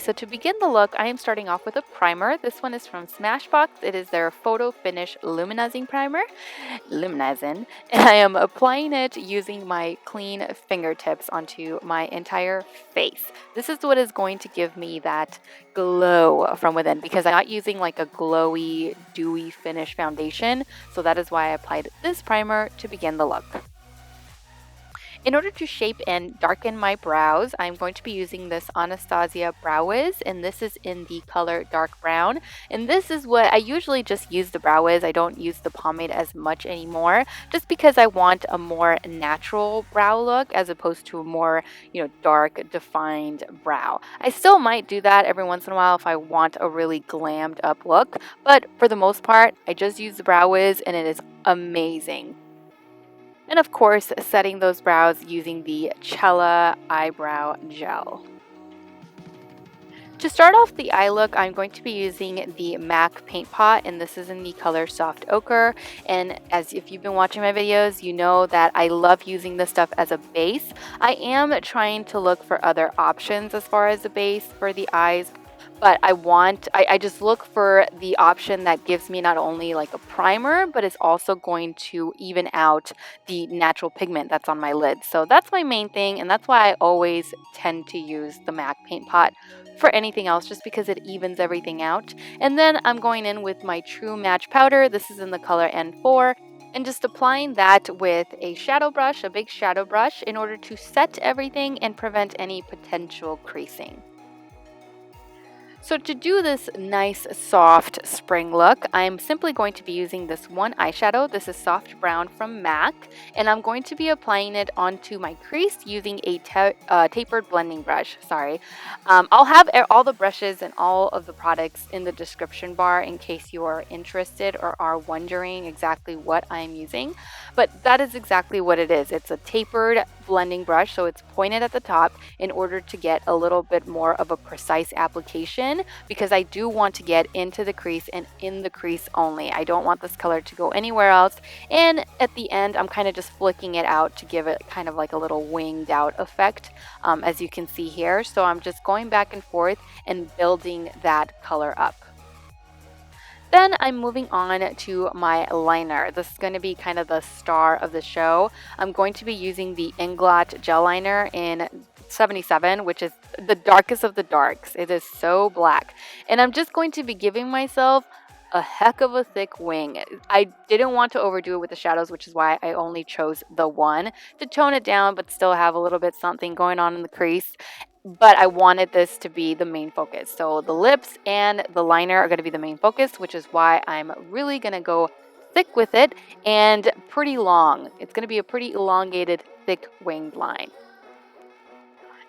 so to begin the look, I am starting off with a primer. This one is from Smashbox. It is their Photo Finish Luminizing Primer. Luminizing. And I am applying it using my clean fingertips onto my entire face. This is what is going to give me that glow from within because I'm not using like a glowy, dewy finish foundation. So that is why I applied this primer to begin the look. In order to shape and darken my brows, I'm going to be using this Anastasia Brow Wiz, and this is in the color dark brown. And this is what I usually just use the Brow Wiz. I don't use the pomade as much anymore, just because I want a more natural brow look as opposed to a more, dark defined brow. I still might do that every once in a while if I want a really glammed up look, but for the most part, I just use the Brow Wiz, and it is amazing. And of course, setting those brows using the Chella eyebrow gel. To start off the eye look, I'm going to be using the MAC Paint Pot, and this is in the color Soft Ochre. And as if you've been watching my videos, you know that I love using this stuff as a base. I am trying to look for other options as far as the base for the eyes. But I just look for the option that gives me not only like a primer, but is also going to even out the natural pigment that's on my lid. So that's my main thing, and that's why I always tend to use the MAC Paint Pot for anything else, just because it evens everything out. And then I'm going in with my True Match powder. This is in the color N4. And just applying that with a shadow brush, a big shadow brush, in order to set everything and prevent any potential creasing. So to do this nice soft spring look, I'm simply going to be using this one eyeshadow. This is Soft Brown from MAC, and I'm going to be applying it onto my crease using a tapered blending brush. I'll have all the brushes and all of the products in the description bar in case you are interested or are wondering exactly what I'm using. But that is exactly what it is. It's a tapered blending brush, so it's pointed at the top in order to get a little bit more of a precise application, because I do want to get into the crease and in the crease only. I don't want this color to go anywhere else. And at the end, I'm kind of just flicking it out to give it kind of like a little winged out effect, as you can see here. So I'm just going back and forth and building that color up. Then I'm moving on to my liner. This is going to be kind of the star of the show. I'm going to be using the Inglot gel liner in 77, which is the darkest of the darks. It is so black. And I'm just going to be giving myself a heck of a thick wing. I didn't want to overdo it with the shadows, which is why I only chose the one to tone it down, but still have a little bit something going on in the crease. But I wanted this to be the main focus. So the lips and the liner are going to be the main focus, which is why I'm really going to go thick with it and pretty long. It's going to be a pretty elongated, thick winged line.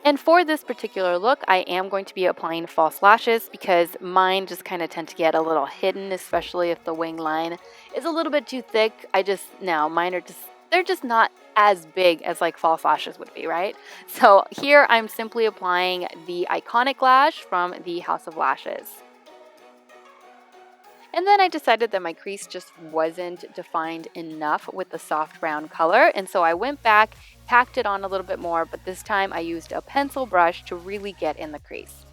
And for this particular look, I am going to be applying false lashes because mine just kind of tend to get a little hidden, especially if the wing line is a little bit too thick. Mine are they're just not as big as like false lashes would be, right? So here I'm simply applying the Iconic Lash from the House of Lashes. And then I decided that my crease just wasn't defined enough with the soft brown color, and so I went back, packed it on a little bit more, but this time I used a pencil brush to really get in the crease.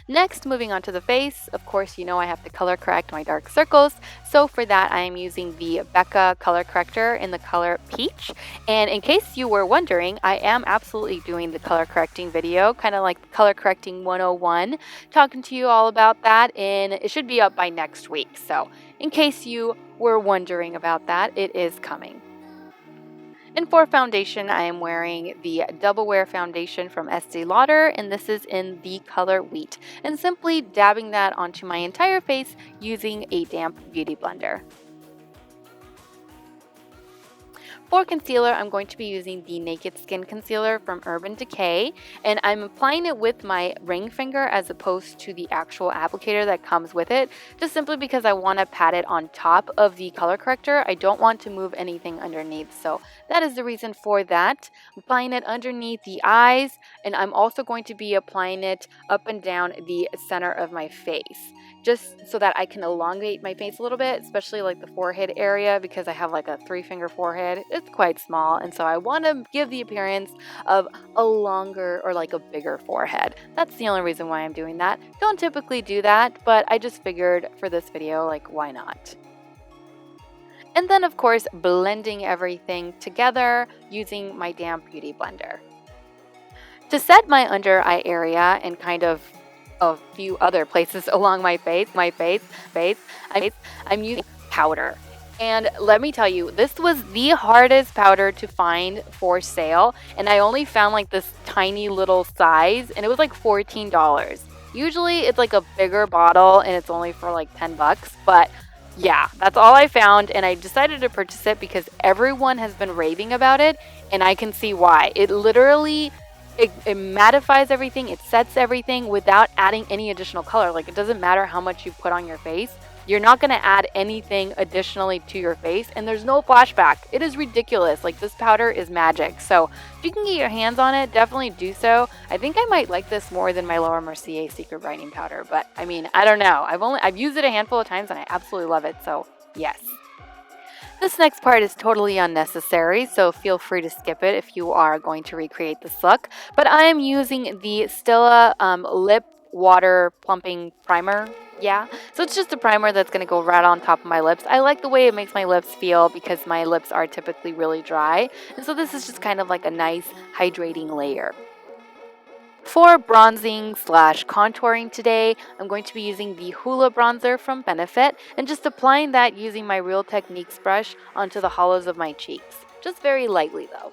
Next, moving on to the face, of course, I have to color correct my dark circles. So for that, I am using the Becca color corrector in the color Peach. And in case you were wondering, I am absolutely doing the color correcting video, kind of like color correcting 101, talking to you all about that, and it should be up by next week. So in case you were wondering about that, it is coming. And for foundation, I am wearing the Double Wear Foundation from Estee Lauder, and this is in the color Wheat. And simply dabbing that onto my entire face using a damp beauty blender. For concealer, I'm going to be using the Naked Skin Concealer from Urban Decay, and I'm applying it with my ring finger as opposed to the actual applicator that comes with it, just simply because I want to pat it on top of the color corrector. I don't want to move anything underneath, so that is the reason for that. I'm applying it underneath the eyes, and I'm also going to be applying it up and down the center of my face. just so that I can elongate my face a little bit, especially like the forehead area, because I have like a 3-finger forehead. It's quite small, and so I want to give the appearance of a longer or like a bigger forehead. That's the only reason why I'm doing that. Don't typically do that, but I just figured for this video, like, why not? And then, of course, blending everything together using my damp beauty blender. To set my under eye area and kind of a few other places along my face, I'm using powder. And let me tell you, this was the hardest powder to find for sale. And I only found like this tiny little size, and it was like $14. Usually it's like a bigger bottle and it's only for like $10, but yeah, that's all I found, and I decided to purchase it because everyone has been raving about it, and I can see why. It literally, it mattifies everything, it sets everything without adding any additional color. Like, it doesn't matter how much you put on your face. You're not going to add anything additionally to your face, and there's no flashback. It is ridiculous. Like, this powder is magic. So if you can get your hands on it, definitely do so. I think I might like this more than my Laura Mercier Secret Brightening Powder, but I mean, I don't know. I've used it a handful of times and I absolutely love it. So yes. This next part is totally unnecessary, so feel free to skip it if you are going to recreate this look. But I am using the Stila Lip Water Plumping Primer. Yeah, so it's just a primer that's going to go right on top of my lips. I like the way it makes my lips feel because my lips are typically really dry. And so this is just kind of like a nice hydrating layer. For bronzing / contouring today, I'm going to be using the Hoola bronzer from Benefit and just applying that using my Real Techniques brush onto the hollows of my cheeks. Just very lightly though.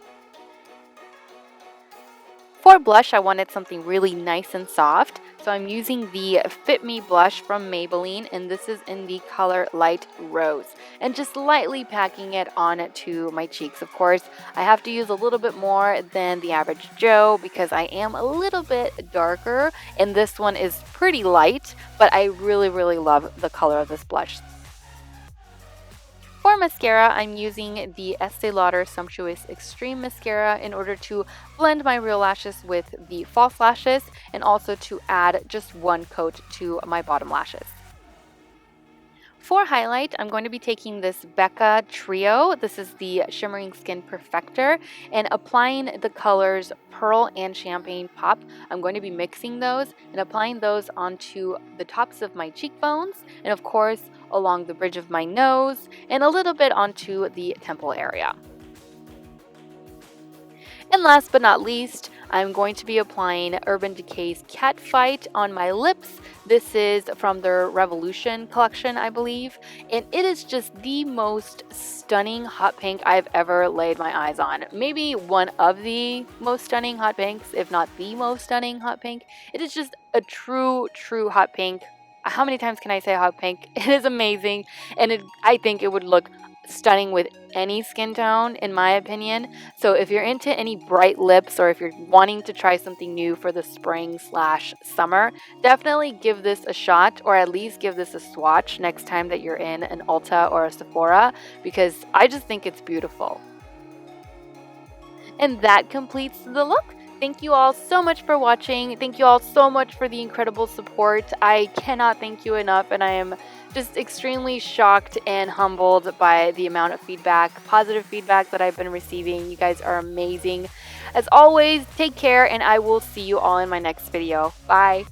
For blush, I wanted something really nice and soft, so I'm using the Fit Me blush from Maybelline, and this is in the color Light Rose, and just lightly packing it onto my cheeks. Of course, I have to use a little bit more than the average Joe because I am a little bit darker, and this one is pretty light, but I really, really love the color of this blush. For mascara, I'm using the Estee Lauder Sumptuous Extreme Mascara in order to blend my real lashes with the false lashes and also to add just one coat to my bottom lashes. For highlight, I'm going to be taking this Becca Trio. This is the Shimmering Skin Perfector, and applying the colors Pearl and Champagne Pop. I'm going to be mixing those and applying those onto the tops of my cheekbones, and of course along the bridge of my nose, and a little bit onto the temple area. And last but not least, I'm going to be applying Urban Decay's Cat Fight on my lips. This is from their Revolution collection, I believe. And it is just the most stunning hot pink I've ever laid my eyes on. Maybe one of the most stunning hot pinks, if not the most stunning hot pink. It is just a true hot pink. How many times can I say hot pink? It is amazing. And I think it would look stunning with any skin tone, in my opinion. So if you're into any bright lips, or if you're wanting to try something new for the spring / summer, definitely give this a shot, or at least give this a swatch next time that you're in an Ulta or a Sephora, because I just think it's beautiful. And that completes the look. Thank you all so much for watching. Thank you all so much for the incredible support. I cannot thank you enough, and I am just extremely shocked and humbled by the amount of feedback, positive feedback that I've been receiving. You guys are amazing. As always, take care, and I will see you all in my next video. Bye.